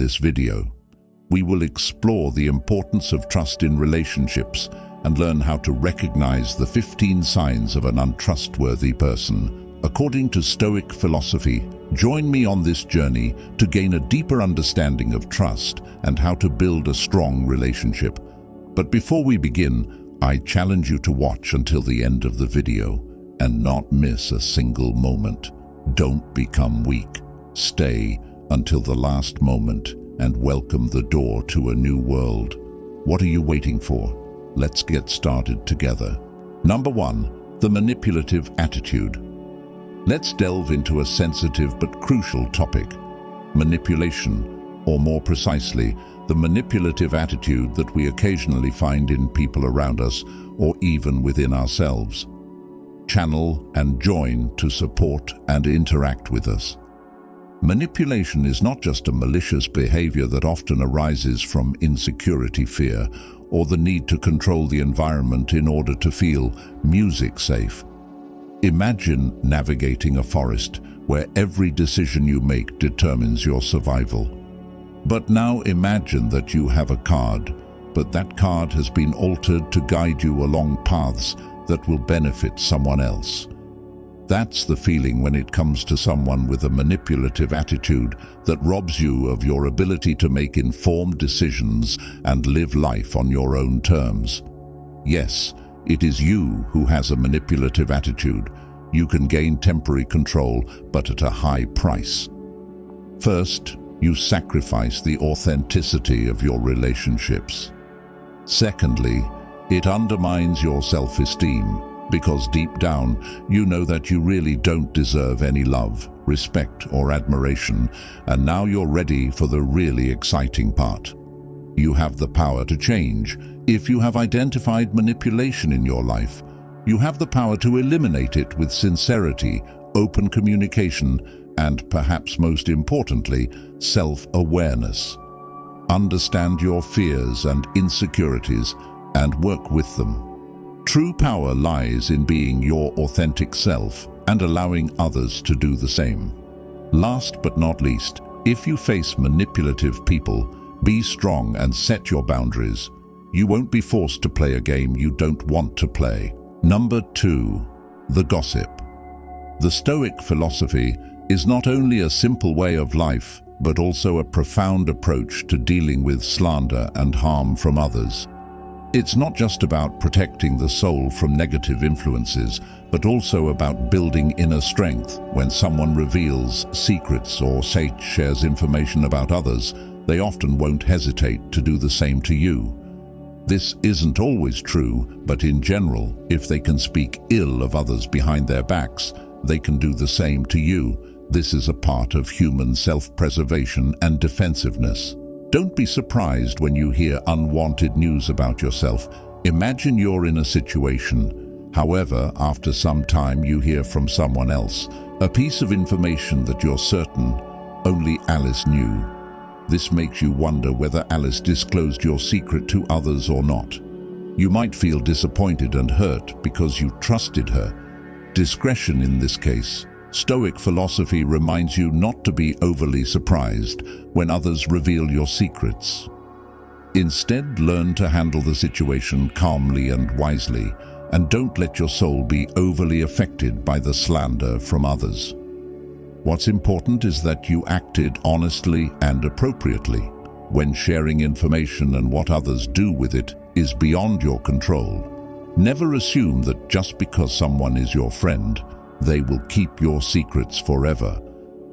this video. We will explore the importance of trust in relationships and learn how to recognize the 15 signs of an untrustworthy person. According to Stoic philosophy, join me on this journey to gain a deeper understanding of trust and how to build a strong relationship. But before we begin, I challenge you to watch until the end of the video and not miss a single moment. Don't become weak. Stay until the last moment and welcome the door to a new world. What are you waiting for? Let's get started together. Number 1, the manipulative attitude. Let's delve into a sensitive but crucial topic: manipulation, or more precisely, the manipulative attitude that we occasionally find in people around us or even within ourselves. Channel and join to support and interact with us. Manipulation is not just a malicious behavior that often arises from insecurity, fear, or the need to control the environment in order to feel music safe. Imagine navigating a forest where every decision you make determines your survival. But now imagine that you have a card, but that card has been altered to guide you along paths that will benefit someone else. That's the feeling when it comes to someone with a manipulative attitude that robs you of your ability to make informed decisions and live life on your own terms. Yes, it is you who has a manipulative attitude. You can gain temporary control, but at a high price. First, you sacrifice the authenticity of your relationships. Secondly, it undermines your self-esteem, because deep down, you know that you really don't deserve any love, respect, or admiration, and now you're ready for the really exciting part. You have the power to change. If you have identified manipulation in your life, you have the power to eliminate it with sincerity, open communication, and perhaps most importantly, self-awareness. Understand your fears and insecurities and work with them. True power lies in being your authentic self and allowing others to do the same. Last but not least, if you face manipulative people, be strong and set your boundaries. You won't be forced to play a game you don't want to play. Number 2, the gossip. The Stoic philosophy is not only a simple way of life, but also a profound approach to dealing with slander and harm from others. It's not just about protecting the soul from negative influences, but also about building inner strength. When someone reveals secrets or shares information about others, they often won't hesitate to do the same to you. This isn't always true, but in general, if they can speak ill of others behind their backs, they can do the same to you. This is a part of human self-preservation and defensiveness. Don't be surprised when you hear unwanted news about yourself. Imagine you're in a situation. However, after some time you hear from someone else a piece of information that you're certain only Alice knew. This makes you wonder whether Alice disclosed your secret to others or not. You might feel disappointed and hurt because you trusted her. Discretion in this case. Stoic philosophy reminds you not to be overly surprised when others reveal your secrets. Instead, learn to handle the situation calmly and wisely, and don't let your soul be overly affected by the slander from others. What's important is that you acted honestly and appropriately. When sharing information and what others do with it is beyond your control, never assume that just because someone is your friend, they will keep your secrets forever.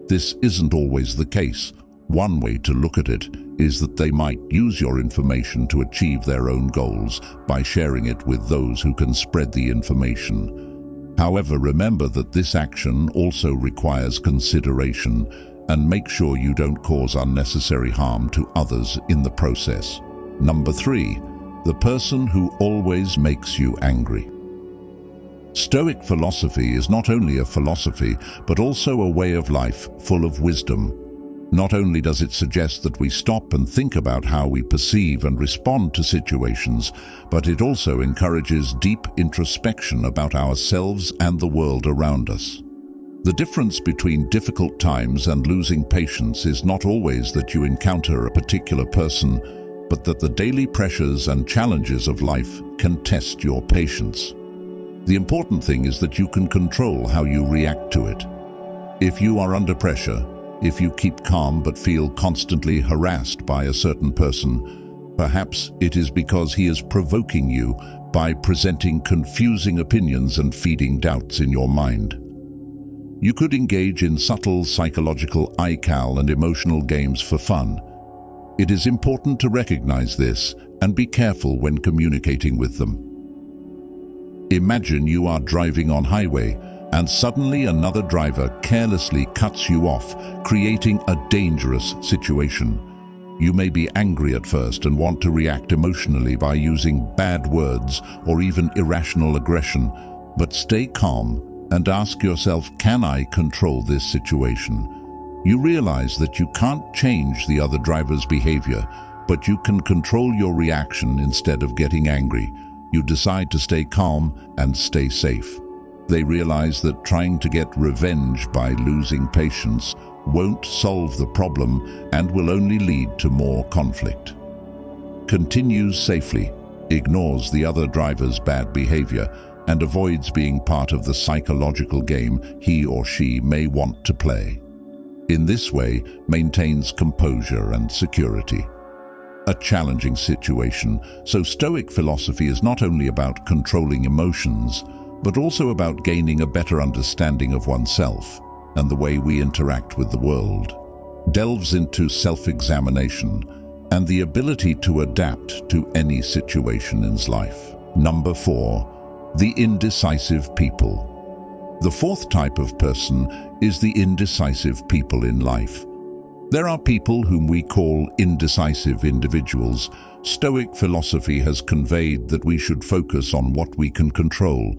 This isn't always the case. One way to look at it is that they might use your information to achieve their own goals by sharing it with those who can spread the information. However, remember that this action also requires consideration, and make sure you don't cause unnecessary harm to others in the process. Number 3, the person who always makes you angry. Stoic philosophy is not only a philosophy, but also a way of life full of wisdom. Not only does it suggest that we stop and think about how we perceive and respond to situations, but it also encourages deep introspection about ourselves and the world around us. The difference between difficult times and losing patience is not always that you encounter a particular person, but that the daily pressures and challenges of life can test your patience. The important thing is that you can control how you react to it. If you are under pressure, if you keep calm but feel constantly harassed by a certain person, perhaps it is because he is provoking you by presenting confusing opinions and feeding doubts in your mind. You could engage in subtle psychological eye-cal and emotional games for fun. It is important to recognize this and be careful when communicating with them. Imagine you are driving on highway and suddenly another driver carelessly cuts you off, creating a dangerous situation. You may be angry at first and want to react emotionally by using bad words or even irrational aggression, but stay calm and ask yourself, can I control this situation? You realize that you can't change the other driver's behavior, but you can control your reaction instead of getting angry. You decide to stay calm and stay safe. They realize that trying to get revenge by losing patience won't solve the problem and will only lead to more conflict. Continues safely, ignores the other driver's bad behavior, and avoids being part of the psychological game he or she may want to play. In this way, maintains composure and security. A challenging situation, so Stoic philosophy is not only about controlling emotions, but also about gaining a better understanding of oneself and the way we interact with the world. Delves into self-examination and the ability to adapt to any situation in life. Number 4. The indecisive people. The fourth type of person is the indecisive people in life. There are people whom we call indecisive individuals. Stoic philosophy has conveyed that we should focus on what we can control,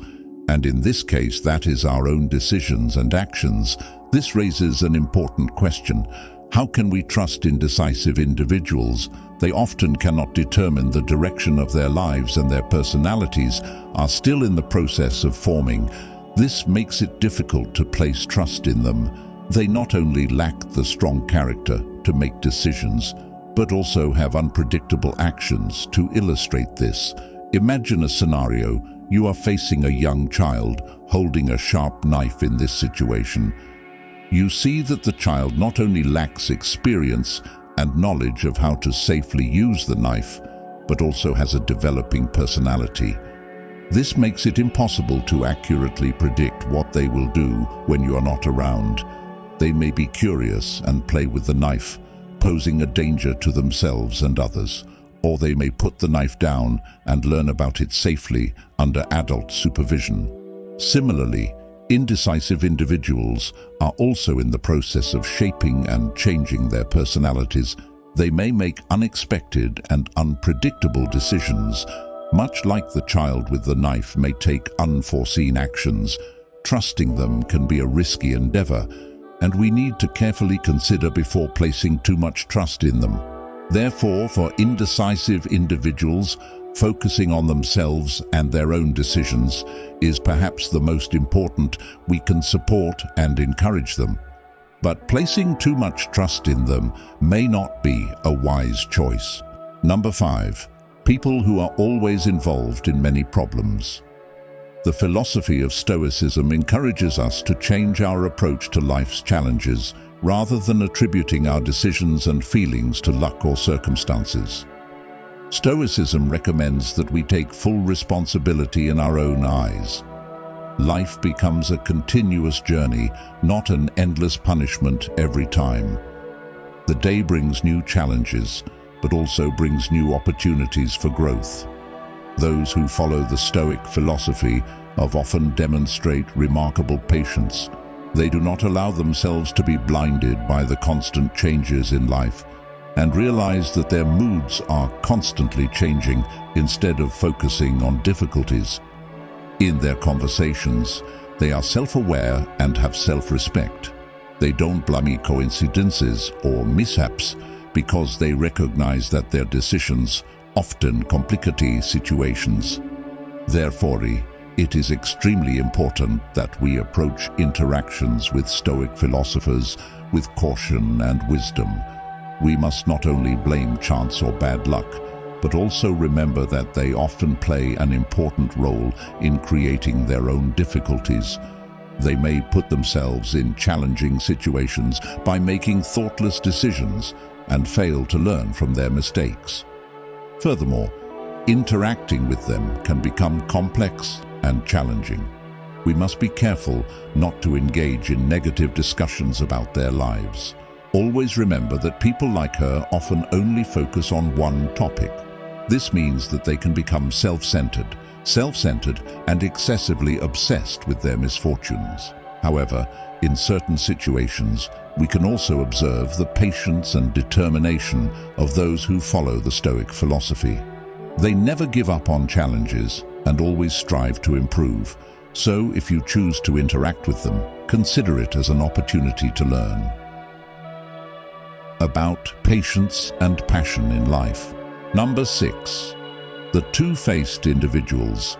and in this case that is our own decisions and actions. This raises an important question. How can we trust indecisive individuals? They often cannot determine the direction of their lives, and their personalities are still in the process of forming. This makes it difficult to place trust in them. They not only lack the strong character to make decisions, but also have unpredictable actions. To illustrate this, imagine a scenario. You are facing a young child holding a sharp knife. In this situation, you see that the child not only lacks experience and knowledge of how to safely use the knife, but also has a developing personality. This makes it impossible to accurately predict what they will do when you are not around. They may be curious and play with the knife, posing a danger to themselves and others, or they may put the knife down and learn about it safely under adult supervision. Similarly, indecisive individuals are also in the process of shaping and changing their personalities. They may make unexpected and unpredictable decisions. Much like the child with the knife may take unforeseen actions. Trusting them can be a risky endeavor, and we need to carefully consider before placing too much trust in them. Therefore, for indecisive individuals, focusing on themselves and their own decisions is perhaps the most important. We can support and encourage them, but placing too much trust in them may not be a wise choice. Number 5. People who are always involved in many problems. The philosophy of Stoicism encourages us to change our approach to life's challenges rather than attributing our decisions and feelings to luck or circumstances. Stoicism recommends that we take full responsibility in our own eyes. Life becomes a continuous journey, not an endless punishment every time. The day brings new challenges, but also brings new opportunities for growth. Those who follow the Stoic philosophy often demonstrate remarkable patience. They do not allow themselves to be blinded by the constant changes in life and realize that their moods are constantly changing instead of focusing on difficulties. In their conversations, they are self-aware and have self-respect. They don't blame coincidences or mishaps because they recognize that their decisions often complicate situations. Therefore, It is extremely important that we approach interactions with Stoic philosophers with caution and wisdom. We must not only blame chance or bad luck, but also remember that they often play an important role in creating their own difficulties. They may put themselves in challenging situations by making thoughtless decisions and fail to learn from their mistakes. Furthermore, interacting with them can become complex and challenging. We must be careful not to engage in negative discussions about their lives. Always remember that people like her often only focus on one topic. This means that they can become self-centered and excessively obsessed with their misfortunes. However, in certain situations, we can also observe the patience and determination of those who follow the Stoic philosophy. They never give up on challenges and always strive to improve. So, if you choose to interact with them, consider it as an opportunity to learn. About patience and passion in life. Number 6. The two-faced individuals.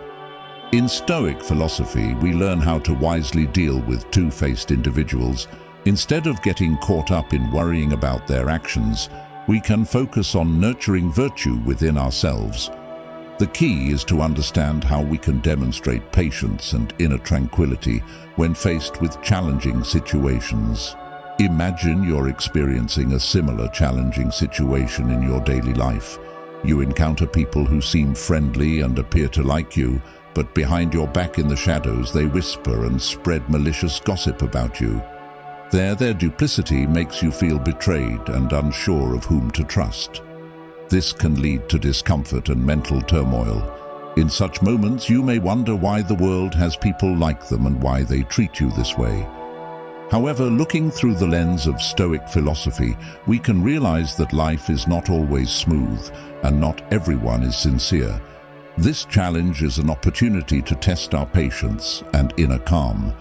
In Stoic philosophy, we learn how to wisely deal with two-faced individuals. Instead of getting caught up in worrying about their actions, we can focus on nurturing virtue within ourselves. The key is to understand how we can demonstrate patience and inner tranquility when faced with challenging situations. Imagine you're experiencing a similar challenging situation in your daily life. You encounter people who seem friendly and appear to like you, but behind your back in the shadows they whisper and spread malicious gossip about you. Their duplicity makes you feel betrayed and unsure of whom to trust. This can lead to discomfort and mental turmoil. In such moments, you may wonder why the world has people like them and why they treat you this way. However, looking through the lens of Stoic philosophy, we can realize that life is not always smooth and not everyone is sincere. This challenge is an opportunity to test our patience and inner calm.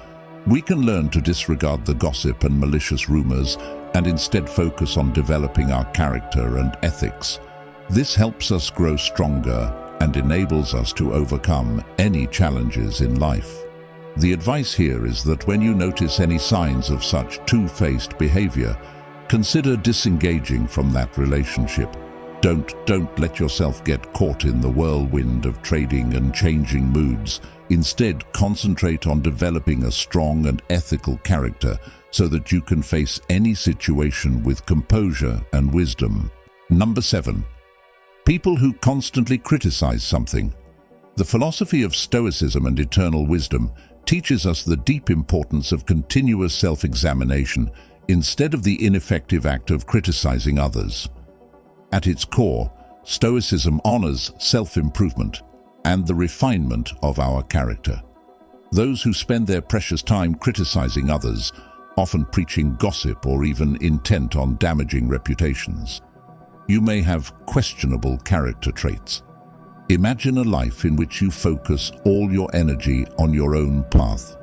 We can learn to disregard the gossip and malicious rumors and instead focus on developing our character and ethics. This helps us grow stronger and enables us to overcome any challenges in life. The advice here is that when you notice any signs of such two-faced behavior, consider disengaging from that relationship. Don't let yourself get caught in the whirlwind of trading and changing moods. Instead, concentrate on developing a strong and ethical character so that you can face any situation with composure and wisdom. Number 7. People who constantly criticize something. The philosophy of Stoicism and eternal wisdom teaches us the deep importance of continuous self-examination instead of the ineffective act of criticizing others. At its core, Stoicism honors self-improvement and the refinement of our character. Those who spend their precious time criticizing others, often preaching gossip or even intent on damaging reputations. You may have questionable character traits. Imagine a life in which you focus all your energy on your own path.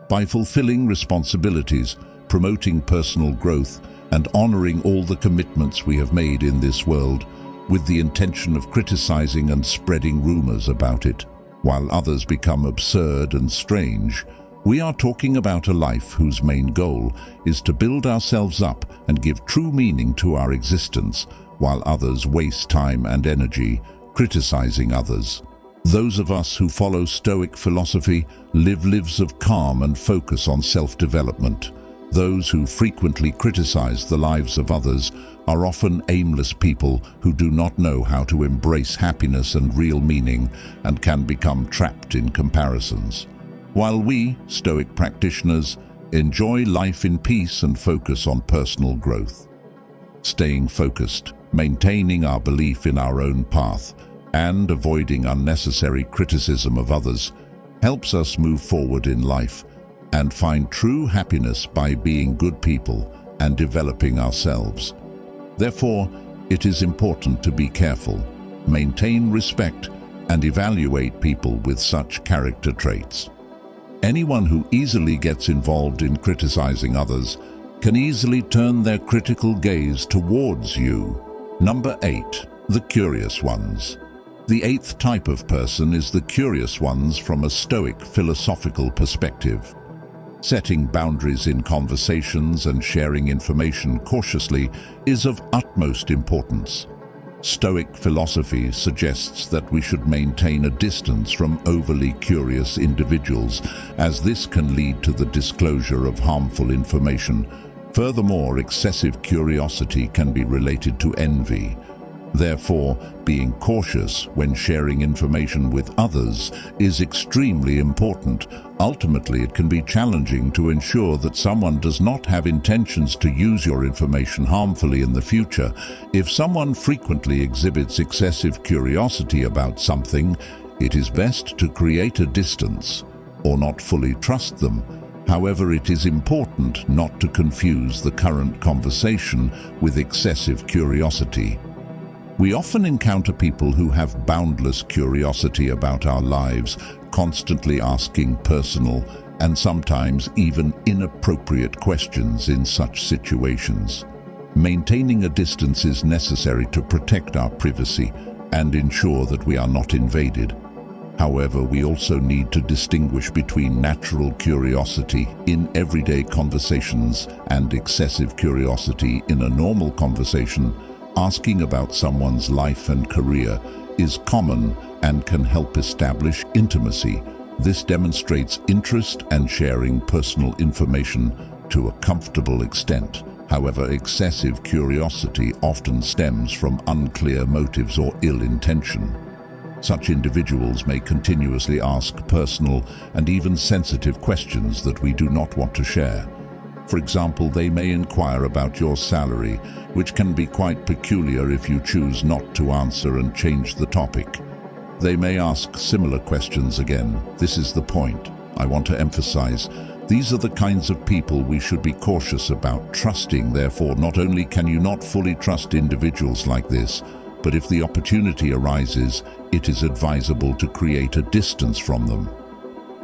By fulfilling responsibilities, promoting personal growth, and honoring all the commitments we have made in this world, with the intention of criticizing and spreading rumors about it, while others become absurd and strange, we are talking about a life whose main goal is to build ourselves up and give true meaning to our existence, while others waste time and energy criticizing others. Those of us who follow Stoic philosophy live lives of calm and focus on self-development. Those who frequently criticize the lives of others are often aimless people who do not know how to embrace happiness and real meaning and can become trapped in comparisons. While we, Stoic practitioners, enjoy life in peace and focus on personal growth. Staying focused, maintaining our belief in our own path, and avoiding unnecessary criticism of others helps us move forward in life and find true happiness by being good people and developing ourselves. Therefore, it is important to be careful, maintain respect, and evaluate people with such character traits. Anyone who easily gets involved in criticizing others can easily turn their critical gaze towards you. Number 8. The curious ones. The eighth type of person is the curious ones from a stoic philosophical perspective. Setting boundaries in conversations and sharing information cautiously is of utmost importance. Stoic philosophy suggests that we should maintain a distance from overly curious individuals, as this can lead to the disclosure of harmful information. Furthermore, excessive curiosity can be related to envy. Therefore, being cautious when sharing information with others is extremely important. Ultimately, it can be challenging to ensure that someone does not have intentions to use your information harmfully in the future. If someone frequently exhibits excessive curiosity about something, it is best to create a distance or not fully trust them. However, it is important not to confuse the current conversation with excessive curiosity. We often encounter people who have boundless curiosity about our lives, constantly asking personal and sometimes even inappropriate questions in such situations. Maintaining a distance is necessary to protect our privacy and ensure that we are not invaded. However, we also need to distinguish between natural curiosity in everyday conversations and excessive curiosity in a normal conversation. Asking about someone's life and career is common and can help establish intimacy. This demonstrates interest and sharing personal information to a comfortable extent. However, excessive curiosity often stems from unclear motives or ill intention. Such individuals may continuously ask personal and even sensitive questions that we do not want to share. For example, they may inquire about your salary, which can be quite peculiar if you choose not to answer and change the topic. They may ask similar questions again. This is the point I want to emphasize. These are the kinds of people we should be cautious about trusting. Therefore, not only can you not fully trust individuals like this, but if the opportunity arises, it is advisable to create a distance from them.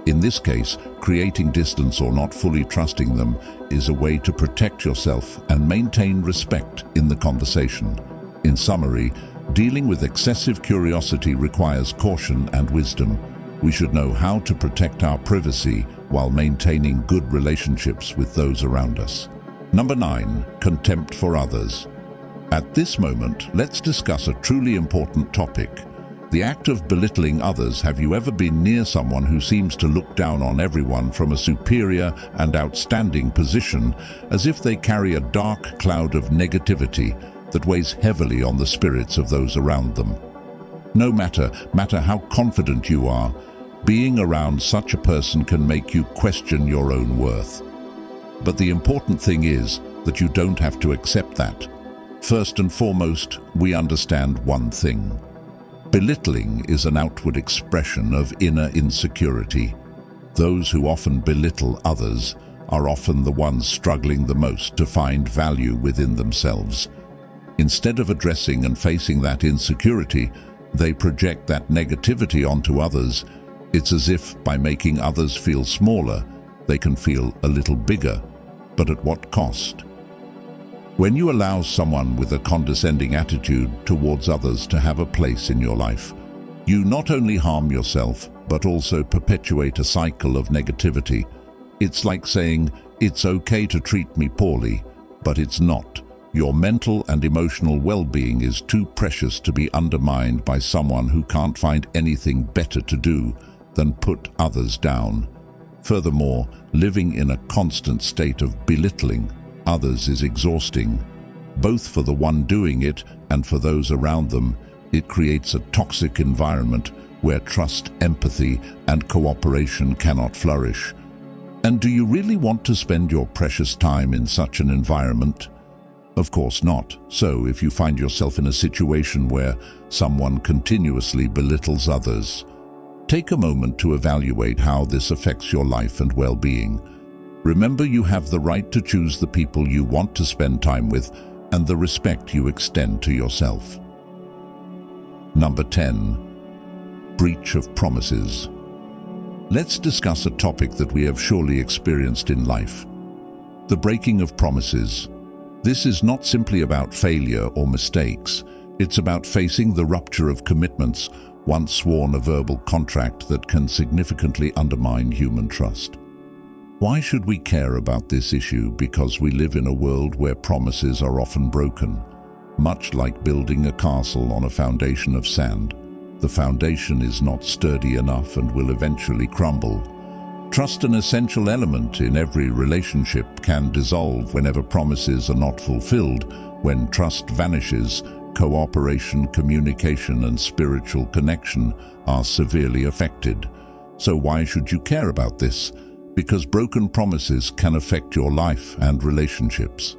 In this case, creating distance or not fully trusting them is a way to protect yourself and maintain respect in the conversation. In summary, dealing with excessive curiosity requires caution and wisdom. We should know how to protect our privacy while maintaining good relationships with those around us. Number 9, contempt for others. At this moment, let's discuss a truly important topic: the act of belittling others. Have you ever been near someone who seems to look down on everyone from a superior and outstanding position, as if they carry a dark cloud of negativity that weighs heavily on the spirits of those around them? No matter how confident you are, being around such a person can make you question your own worth. But the important thing is that you don't have to accept that. First and foremost, we understand one thing. Belittling is an outward expression of inner insecurity. Those who often belittle others are often the ones struggling the most to find value within themselves. Instead of addressing and facing that insecurity, they project that negativity onto others. It's as if by making others feel smaller, they can feel a little bigger. But at what cost? When you allow someone with a condescending attitude towards others to have a place in your life, you not only harm yourself, but also perpetuate a cycle of negativity. It's like saying, "It's okay to treat me poorly," but it's not. Your mental and emotional well-being is too precious to be undermined by someone who can't find anything better to do than put others down. Furthermore, living in a constant state of belittling others is exhausting, both for the one doing it and for those around them. It creates a toxic environment where trust, empathy, and cooperation cannot flourish. And do you really want to spend your precious time in such an environment? Of course not. So, if you find yourself in a situation where someone continuously belittles others, take a moment to evaluate how this affects your life and well-being. Remember, you have the right to choose the people you want to spend time with and the respect you extend to yourself. Number 10. Breach of promises. Let's discuss a topic that we have surely experienced in life: the breaking of promises. This is not simply about failure or mistakes. It's about facing the rupture of commitments once sworn a verbal contract that can significantly undermine human trust. Why should we care about this issue? Because we live in a world where promises are often broken. Much like building a castle on a foundation of sand, the foundation is not sturdy enough and will eventually crumble. Trust, an essential element in every relationship, can dissolve whenever promises are not fulfilled. When trust vanishes, cooperation, communication, and spiritual connection are severely affected. So why should you care about this? Because broken promises can affect your life and relationships.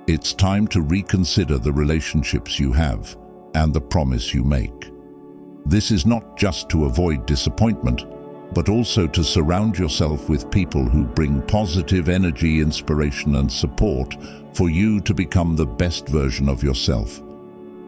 It's time to reconsider the relationships you have and the promise you make. This is not just to avoid disappointment, but also to surround yourself with people who bring positive energy, inspiration, and support for you to become the best version of yourself.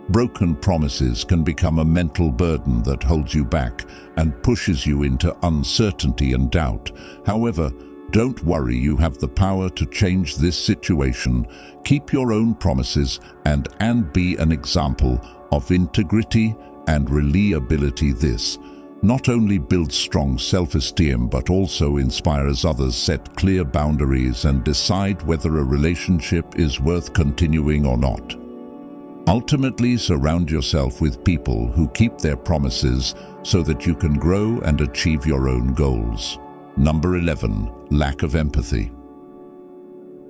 Broken promises can become a mental burden that holds you back and pushes you into uncertainty and doubt. However, don't worry, you have the power to change this situation. Keep your own promises and be an example of integrity and reliability. This not only builds strong self-esteem but also inspires others. Set clear boundaries and decide whether a relationship is worth continuing or not. Ultimately, surround yourself with people who keep their promises so that you can grow and achieve your own goals. Number 11. Lack of empathy.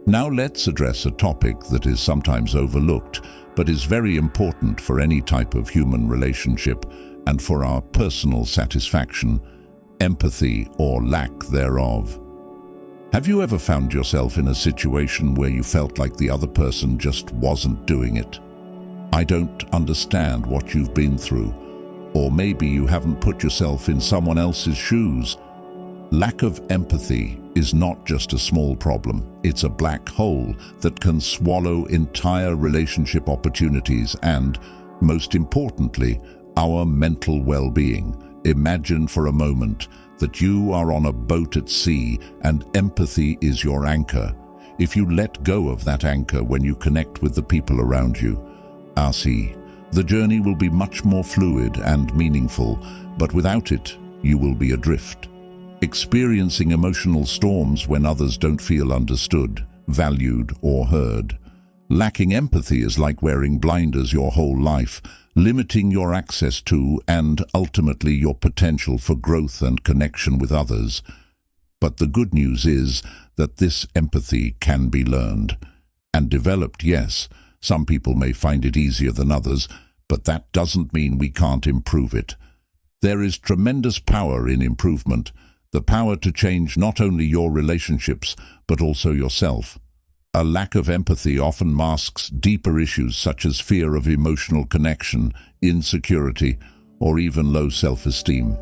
Now let's address a topic that is sometimes overlooked but is very important for any type of human relationship and for our personal satisfaction: empathy, or lack thereof. Have you ever found yourself in a situation where you felt like the other person just wasn't doing it? I don't understand what you've been through, or maybe you haven't put yourself in someone else's shoes. Lack of empathy is not just a small problem, it's a black hole that can swallow entire relationship opportunities and, most importantly, our mental well-being. Imagine for a moment that you are on a boat at sea and empathy is your anchor. If you let go of that anchor when you connect with the people around you, the journey will be much more fluid and meaningful, but without it, you will be adrift, experiencing emotional storms when others don't feel understood, valued, or heard. Lacking empathy is like wearing blinders your whole life, limiting your access to and ultimately your potential for growth and connection with others. But the good news is that this empathy can be learned and developed. Yes, some people may find it easier than others, but that doesn't mean we can't improve it. There is tremendous power in improvement, the power to change not only your relationships, but also yourself. A lack of empathy often masks deeper issues such as fear of emotional connection, insecurity, or even low self-esteem.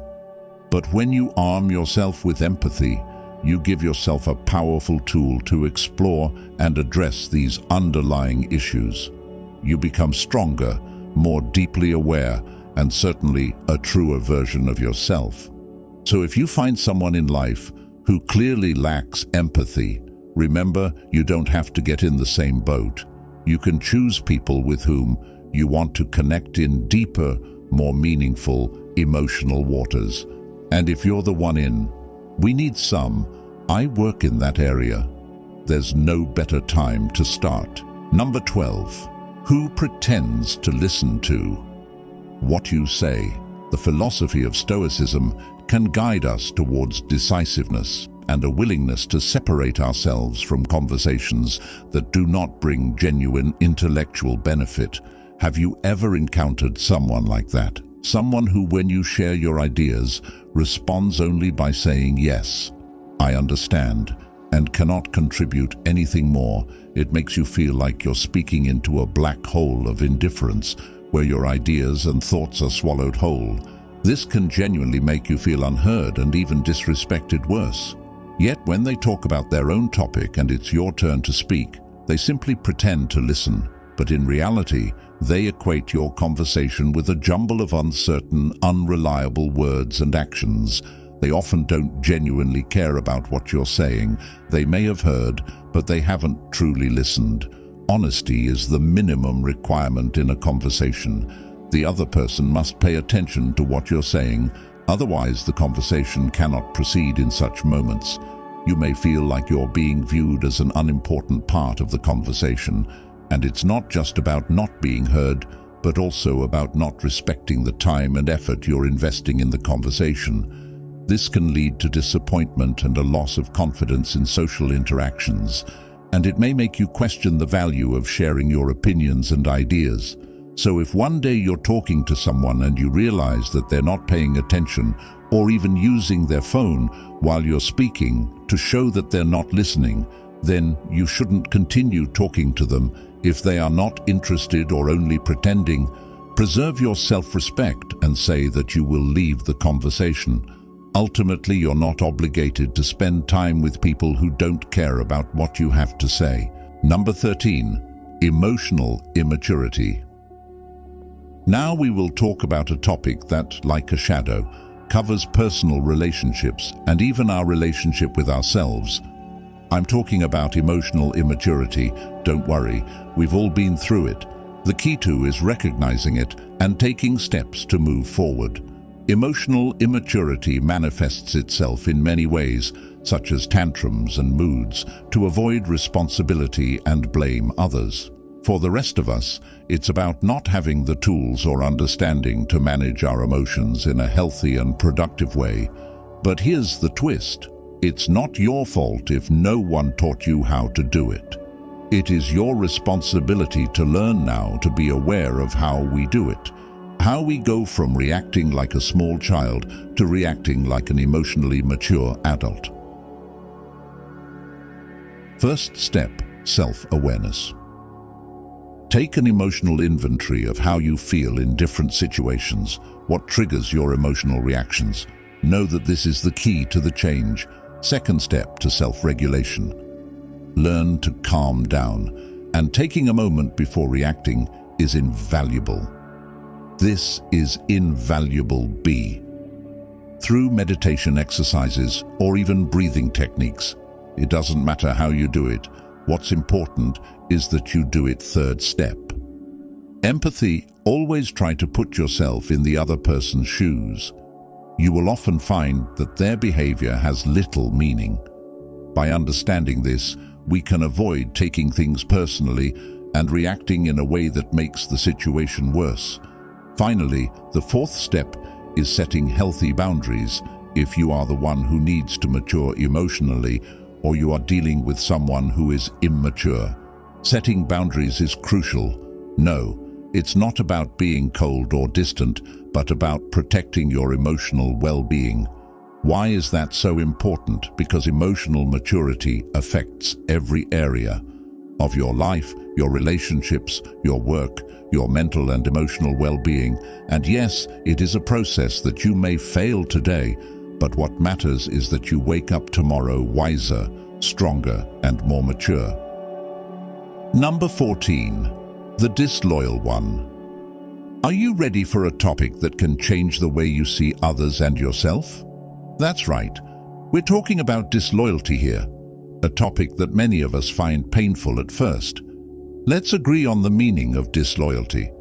But when you arm yourself with empathy, you give yourself a powerful tool to explore and address these underlying issues. You become stronger, more deeply aware, and certainly a truer version of yourself. So if you find someone in life who clearly lacks empathy, remember, you don't have to get in the same boat. You can choose people with whom you want to connect in deeper, more meaningful, emotional waters. And if you're the one in, we need some, I work in that area, there's no better time to start. Number 12. Who pretends to listen to? What you say. The philosophy of Stoicism can guide us towards decisiveness and a willingness to separate ourselves from conversations that do not bring genuine intellectual benefit. Have you ever encountered someone like that? Someone who, when you share your ideas, responds only by saying, "Yes, I understand," and cannot contribute anything more. It makes you feel like you're speaking into a black hole of indifference, where your ideas and thoughts are swallowed whole. This can genuinely make you feel unheard and even disrespected worse. Yet when they talk about their own topic and it's your turn to speak, they simply pretend to listen. But in reality, they equate your conversation with a jumble of uncertain, unreliable words and actions. They often don't genuinely care about what you're saying. They may have heard, but they haven't truly listened. Honesty is the minimum requirement in a conversation. The other person must pay attention to what you're saying, otherwise the conversation cannot proceed in such moments. You may feel like you're being viewed as an unimportant part of the conversation, and it's not just about not being heard, but also about not respecting the time and effort you're investing in the conversation. This can lead to disappointment and a loss of confidence in social interactions, and it may make you question the value of sharing your opinions and ideas. So if one day you're talking to someone and you realize that they're not paying attention or even using their phone while you're speaking to show that they're not listening, then you shouldn't continue talking to them if they are not interested or only pretending. Preserve your self-respect and say that you will leave the conversation. Ultimately, you're not obligated to spend time with people who don't care about what you have to say. Number 13, emotional immaturity. Now we will talk about a topic that, like a shadow, covers personal relationships and even our relationship with ourselves. I'm talking about emotional immaturity. Don't worry, we've all been through it. The key to is recognizing it and taking steps to move forward. Emotional immaturity manifests itself in many ways, such as tantrums and moods, to avoid responsibility and blame others. For the rest of us, it's about not having the tools or understanding to manage our emotions in a healthy and productive way. But here's the twist. It's not your fault if no one taught you how to do it. It is your responsibility to learn now to be aware of how we do it. How we go from reacting like a small child to reacting like an emotionally mature adult. First step, self-awareness. Take an emotional inventory of how you feel in different situations, what triggers your emotional reactions. Know that this is the key to the change. Second step to self-regulation. Learn to calm down, and taking a moment before reacting is invaluable. This is invaluable. B. Through meditation exercises or even breathing techniques. It doesn't matter how you do it. What's important is that you do it. Third step. Empathy. Always try to put yourself in the other person's shoes. You will often find that their behavior has little meaning. By understanding this, we can avoid taking things personally and reacting in a way that makes the situation worse. Finally, the fourth step is setting healthy boundaries. If you are the one who needs to mature emotionally, or you are dealing with someone who is immature, setting boundaries is crucial. No, it's not about being cold or distant, but about protecting your emotional well-being. Why is that so important? Because emotional maturity affects every area of your life, your relationships, your work, your mental and emotional well-being. And yes, it is a process that you may fail today, but what matters is that you wake up tomorrow wiser, stronger, and more mature. Number 14, the disloyal one. Are you ready for a topic that can change the way you see others and yourself? That's right. We're talking about disloyalty here, a topic that many of us find painful at first. Let's agree on the meaning of disloyalty.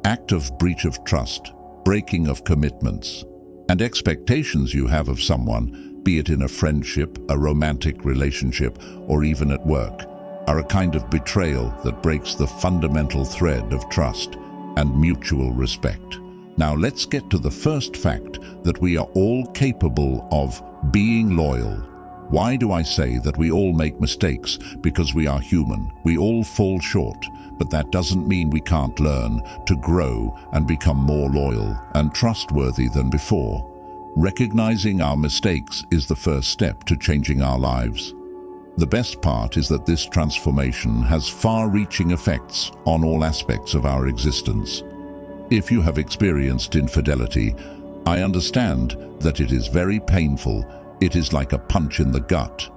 Act of breach of trust, breaking of commitments, and expectations you have of someone, be it in a friendship, a romantic relationship, or even at work, are a kind of betrayal that breaks the fundamental thread of trust and mutual respect. Now let's get to the first fact that we are all capable of being loyal. Why do I say that we all make mistakes? Because we are human. We all fall short, but that doesn't mean we can't learn to grow and become more loyal and trustworthy than before. Recognizing our mistakes is the first step to changing our lives. The best part is that this transformation has far-reaching effects on all aspects of our existence. If you have experienced infidelity, I understand that it is very painful. It is like a punch in the gut.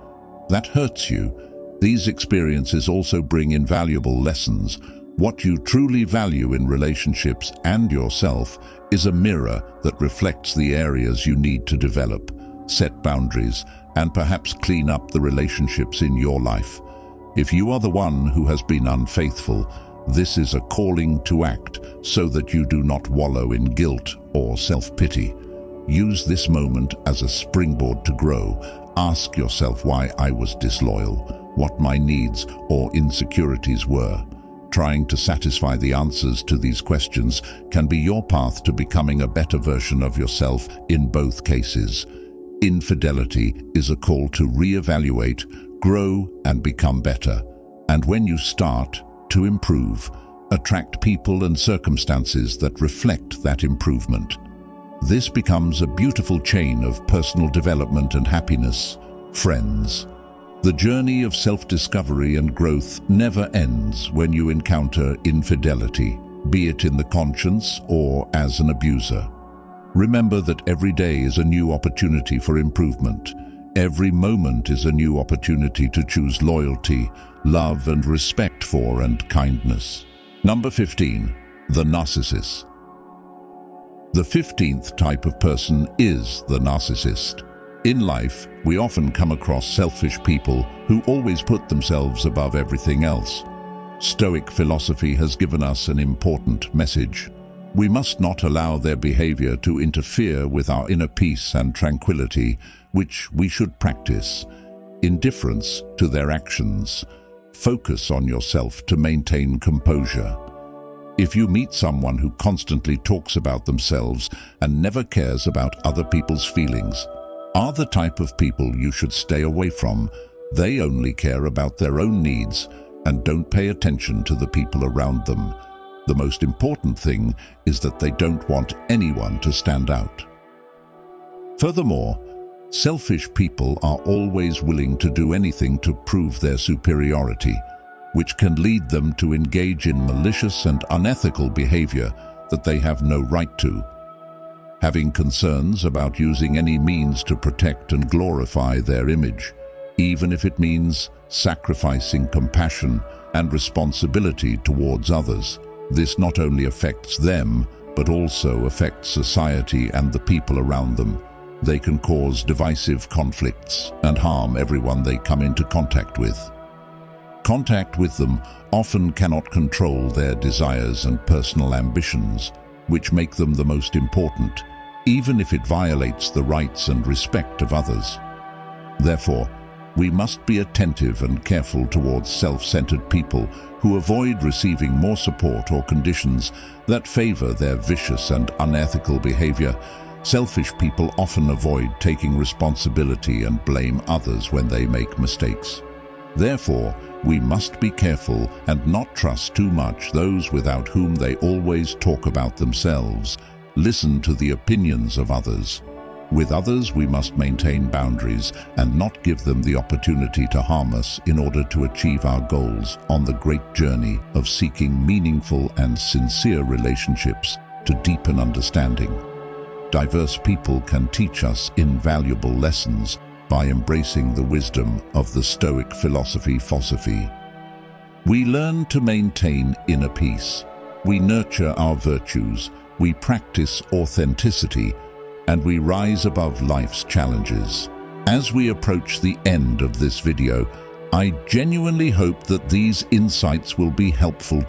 That hurts you. These experiences also bring invaluable lessons. What you truly value in relationships and yourself is a mirror that reflects the areas you need to develop, set boundaries, and perhaps clean up the relationships in your life. If you are the one who has been unfaithful, this is a calling to act, so that you do not wallow in guilt or self-pity. Use this moment as a springboard to grow. Ask yourself why I was disloyal, what my needs or insecurities were. Trying to satisfy the answers to these questions can be your path to becoming a better version of yourself in both cases. Infidelity is a call to reevaluate, grow, and become better. And when you start to improve, attract people and circumstances that reflect that improvement. This becomes a beautiful chain of personal development and happiness. Friends, the journey of self-discovery and growth never ends when you encounter infidelity, be it in the conscience or as an abuser. Remember that every day is a new opportunity for improvement. Every moment is a new opportunity to choose loyalty, love and respect for and kindness. Number 15. The narcissist. The 15th type of person is the narcissist. In life, we often come across selfish people who always put themselves above everything else. Stoic philosophy has given us an important message. We must not allow their behavior to interfere with our inner peace and tranquility, which we should practice. Indifference to their actions. Focus on yourself to maintain composure. If you meet someone who constantly talks about themselves and never cares about other people's feelings, are the type of people you should stay away from. They only care about their own needs and don't pay attention to the people around them. The most important thing is that they don't want anyone to stand out. Furthermore, selfish people are always willing to do anything to prove their superiority, which can lead them to engage in malicious and unethical behavior that they have no right to. Having concerns about using any means to protect and glorify their image, even if it means sacrificing compassion and responsibility towards others. This not only affects them, but also affects society and the people around them. They can cause divisive conflicts and harm everyone they come into contact with. Contact with them often cannot control their desires and personal ambitions, which make them the most important, even if it violates the rights and respect of others. Therefore, we must be attentive and careful towards self-centered people who avoid receiving more support or conditions that favor their vicious and unethical behavior. Selfish people often avoid taking responsibility and blame others when they make mistakes. Therefore, we must be careful and not trust too much those without whom they always talk about themselves. Listen to the opinions of others. With others, we must maintain boundaries and not give them the opportunity to harm us in order to achieve our goals on the great journey of seeking meaningful and sincere relationships to deepen understanding. Diverse people can teach us invaluable lessons by embracing the wisdom of the Stoic philosophy. We learn to maintain inner peace. We nurture our virtues. We practice authenticity, and we rise above life's challenges. As we approach the end of this video, I genuinely hope that these insights will be helpful